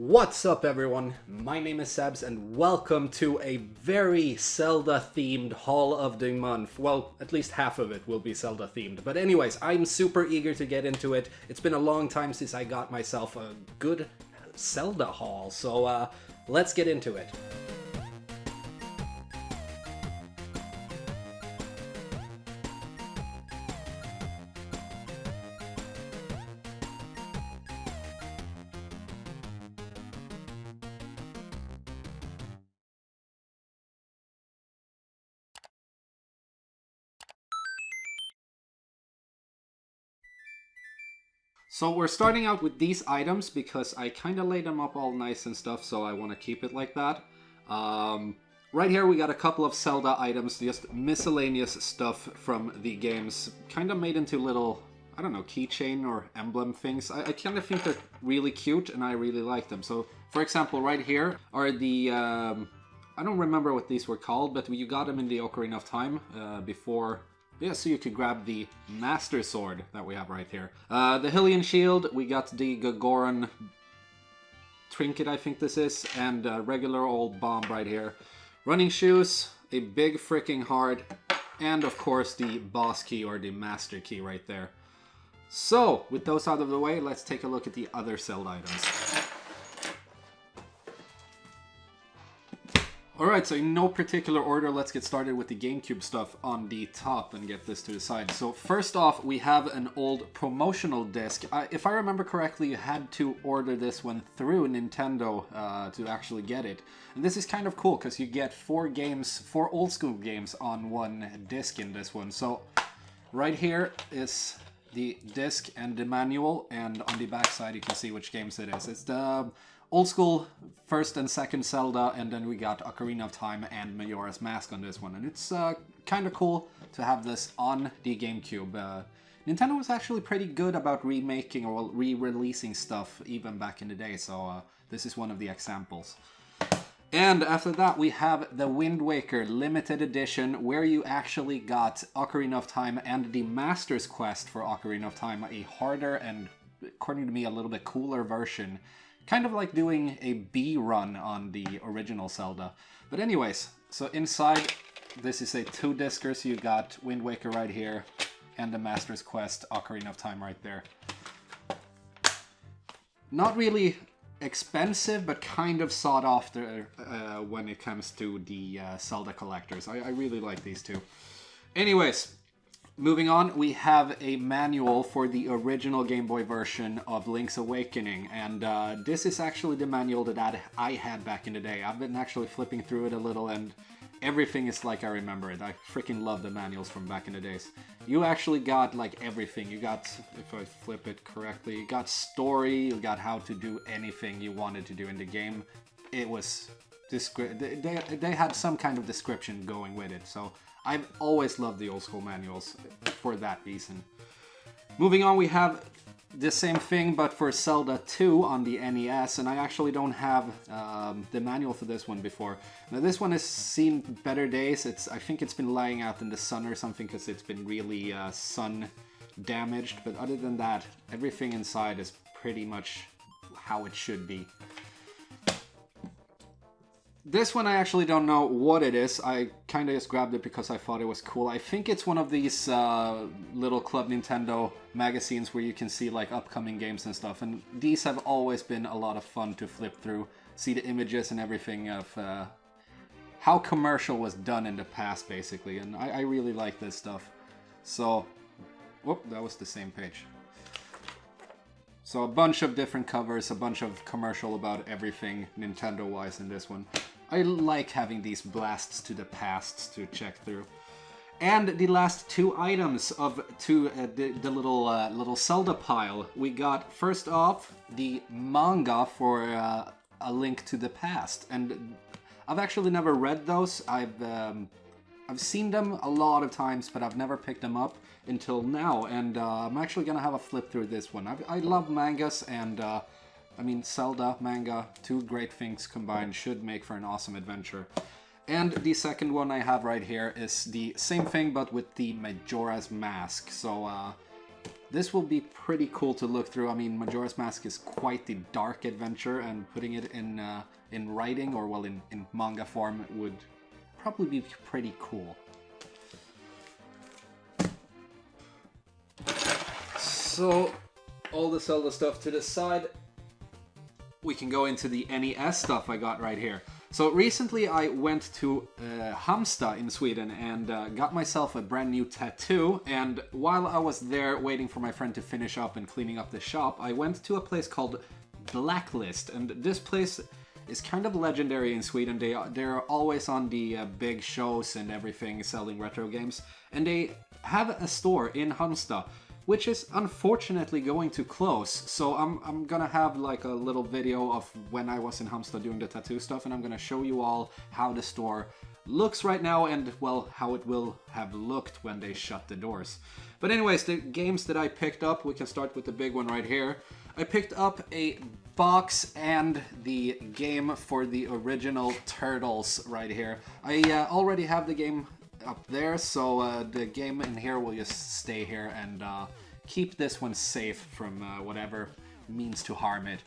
What's up everyone, my name is Itssbbz and welcome to a very Zelda themed haul of the month. Well, at least half of it will be Zelda themed. But anyways, I'm super eager to get into it. It's been a long time since I got myself a good Zelda haul, so let's get into it. So we're starting out with these items because I kind of laid them up all nice and stuff, so I want to keep it like that. Right here we got a couple of Zelda items, just miscellaneous stuff from the games, kind of made into little, I don't know, keychain or emblem things. I kind of think they're really cute and I really like them. So for example, right here are the, I don't remember what these were called, but you got them in the Ocarina of Time before. Yeah, so you could grab the Master Sword that we have right here. The Hylian Shield, we got the Gagoran trinket, I think this is, and a regular old bomb right here. Running shoes, a big freaking heart, and of course the boss key or the master key right there. So, with those out of the way, let's take a look at the other Zelda items. Alright, so in no particular order, let's get started with the Gamecube stuff on the top and get this to the side. So first off, we have an old promotional disc. If I remember correctly, you had to order this one through Nintendo to actually get it. And this is kind of cool because you get four old school games on one disc in this one. So right here is the disc and the manual, and on the back side you can see which games it is. It's the old school first and second Zelda, and then we got Ocarina of Time and Majora's Mask on this one. And it's kind of cool to have this on the GameCube. Nintendo was actually pretty good about remaking or re-releasing stuff even back in the day, so this is one of the examples. And after that we have the Wind Waker Limited Edition, where you actually got Ocarina of Time and the Master's Quest for Ocarina of Time, a harder and, according to me, a little bit cooler version. Kind of like doing a B run on the original Zelda. But anyways, so inside, this is a two-discer, so you got Wind Waker right here, and the Master's Quest Ocarina of Time right there. Not really expensive, but kind of sought after when it comes to the Zelda collectors. I really like these two. Anyways, moving on, we have a manual for the original Game Boy version of Link's Awakening, and this is actually the manual that I had back in the day. I've been actually flipping through it a little, and everything is like I remember it. I freaking love the manuals from back in the days. You actually got like everything. You got, if I flip it correctly, you got story, you got how to do anything you wanted to do in the game. It was, they had some kind of description going with it, so I've always loved the old school manuals for that reason. Moving on, we have the same thing but for Zelda 2 on the NES, and I actually don't have the manual for this one before. Now this one has seen better days. I think it's been lying out in the sun or something because it's been really sun damaged, but other than that, everything inside is pretty much how it should be. This one I actually don't know what it is. I kind of just grabbed it because I thought it was cool. I think it's one of these little Club Nintendo magazines where you can see like upcoming games and stuff. And these have always been a lot of fun to flip through, see the images and everything of how commercial was done in the past, basically. And I really like this stuff. So, whoop, that was the same page. So a bunch of different covers, a bunch of commercial about everything Nintendo-wise in this one. I like having these blasts to the past to check through. And the last two items of the little Zelda pile. We got, first off, the manga for A Link to the Past. And I've actually never read those. I've seen them a lot of times, but I've never picked them up until now, and I'm actually gonna have a flip through this one. I love mangas, and I mean, Zelda, manga, two great things combined should make for an awesome adventure. And the second one I have right here is the same thing, but with the Majora's Mask. So this will be pretty cool to look through. I mean, Majora's Mask is quite the dark adventure, and putting it in writing, or well, in manga form, would probably be pretty cool. So, all the Zelda stuff to the side, we can go into the NES stuff I got right here. So recently I went to Halmstad in Sweden and got myself a brand new tattoo, and while I was there waiting for my friend to finish up and cleaning up the shop, I went to a place called Blacklist, and this place is kind of legendary in Sweden. They're always on the big shows and everything, selling retro games, and they have a store in Halmstad, which is unfortunately going to close. So I'm gonna have like a little video of when I was in Halmstad doing the tattoo stuff, and I'm gonna show you all how the store looks right now, and well, how it will have looked when they shut the doors. But anyways, the games that I picked up, we can start with the big one right here. I picked up a box and the game for the original Turtles right here. I already have the game up there, so the game in here will just stay here and keep this one safe from whatever means to harm it.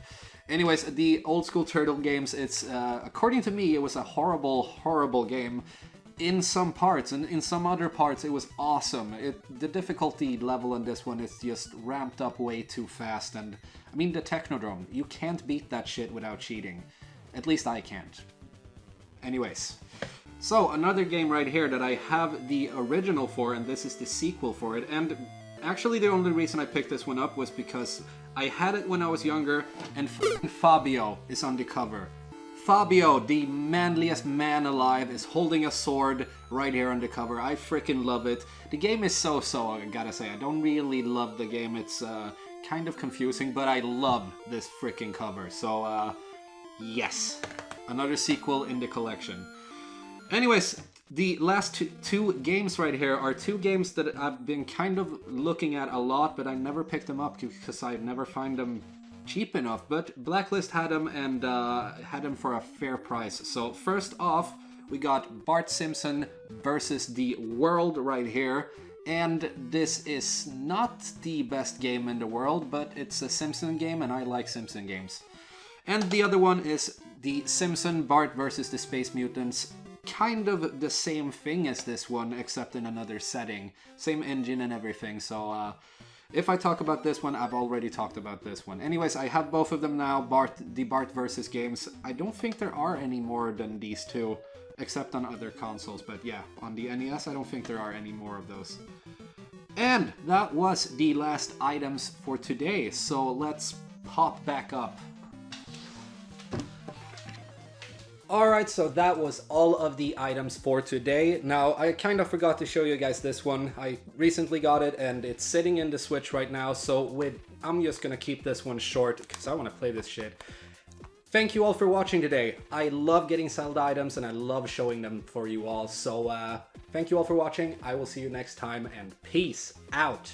Anyways, the old school Turtle games, it's according to me, it was a horrible game in some parts, and in some other parts it was awesome. The difficulty level on this one is just ramped up way too fast, and I mean the Technodrome, you can't beat that shit without cheating. At least I can't. Anyways. So, another game right here that I have the original for, and this is the sequel for it, and actually the only reason I picked this one up was because I had it when I was younger, and Fabio is on the cover. Fabio, the manliest man alive, is holding a sword right here on the cover. I freaking love it. The game is so-so, I gotta say. I don't really love the game, it's kind of confusing, but I love this freaking cover. So, yes. Another sequel in the collection. Anyways, the last two games right here are two games that I've been kind of looking at a lot, but I never picked them up because I never find them cheap enough. But Blacklist had them, and had them for a fair price. So first off, we got Bart Simpson versus the World right here. And this is not the best game in the world, but it's a Simpson game, and I like Simpson games. And the other one is the Simpson Bart versus the Space Mutants. Kind of the same thing as this one, except in another setting. Same engine and everything, so if I talk about this one, I've already talked about this one. Anyways, I have both of them now, the Bart versus games. I don't think there are any more than these two, except on other consoles, but yeah, on the NES, I don't think there are any more of those. And that was the last items for today, so let's pop back up. Alright, so that was all of the items for today. Now, I kind of forgot to show you guys this one. I recently got it, and it's sitting in the Switch right now, so I'm just gonna keep this one short, because I want to play this shit. Thank you all for watching today. I love getting Zelda items, and I love showing them for you all, so thank you all for watching. I will see you next time, and peace out!